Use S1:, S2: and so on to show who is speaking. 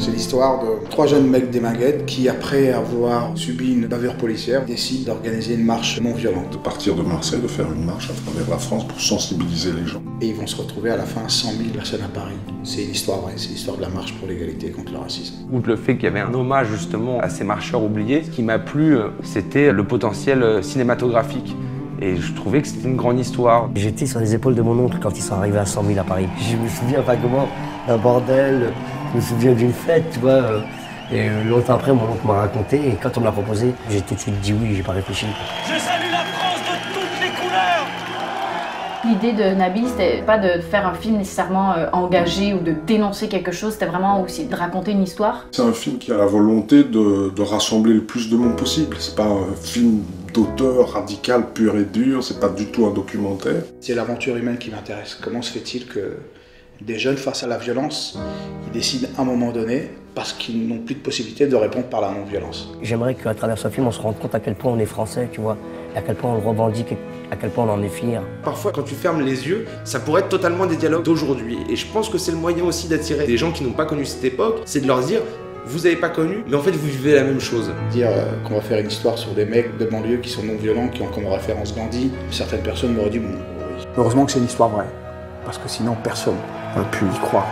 S1: C'est l'histoire de 3 jeunes mecs des Minguettes qui, après avoir subi une bavure policière, décident d'organiser une marche non violente.
S2: De partir de Marseille, de faire une marche à travers la France pour sensibiliser les gens.
S1: Et ils vont se retrouver à la fin 100 000 personnes à Paris. C'est une histoire vraie, c'est l'histoire de la marche pour l'égalité contre le racisme.
S3: Outre le fait qu'il y avait un hommage justement à ces marcheurs oubliés, ce qui m'a plu, c'était le potentiel cinématographique. Et je trouvais que c'était une grande histoire.
S4: J'étais sur les épaules de mon oncle quand ils sont arrivés à 100 000 à Paris. Je me souviens vaguement d'un bordel, je me souviens d'une fête, tu vois. Et longtemps après, mon oncle m'a raconté, et quand on me l'a proposé, j'ai tout de suite dit oui, j'ai pas réfléchi.
S5: Je salue la France de toutes les couleurs.
S6: L'idée de Nabil, c'était pas de faire un film nécessairement engagé ou de dénoncer quelque chose, c'était vraiment aussi de raconter une histoire.
S2: C'est un film qui a la volonté de rassembler le plus de monde possible. C'est pas un film d'auteur radical pur et dur, c'est pas du tout un documentaire.
S1: C'est l'aventure humaine qui m'intéresse. Comment se fait-il que des jeunes face à la violence, ils décident à un moment donné, parce qu'ils n'ont plus de possibilité de répondre par la non-violence.
S4: J'aimerais qu'à travers ce film, on se rende compte à quel point on est français, tu vois, à quel point on le revendique, à quel point on en est fier.
S7: Parfois, quand tu fermes les yeux, ça pourrait être totalement des dialogues d'aujourd'hui. Et je pense que c'est le moyen aussi d'attirer des gens qui n'ont pas connu cette époque, c'est de leur dire « vous n'avez pas connu, mais en fait vous vivez la même chose ».
S1: Dire qu'on va faire une histoire sur des mecs de banlieue qui sont non-violents, qui ont comme référence Gandhi, certaines personnes m'auraient dit « bon, oui ». Heureusement que c'est une histoire vraie, parce que sinon personne n'aurait pu y croire.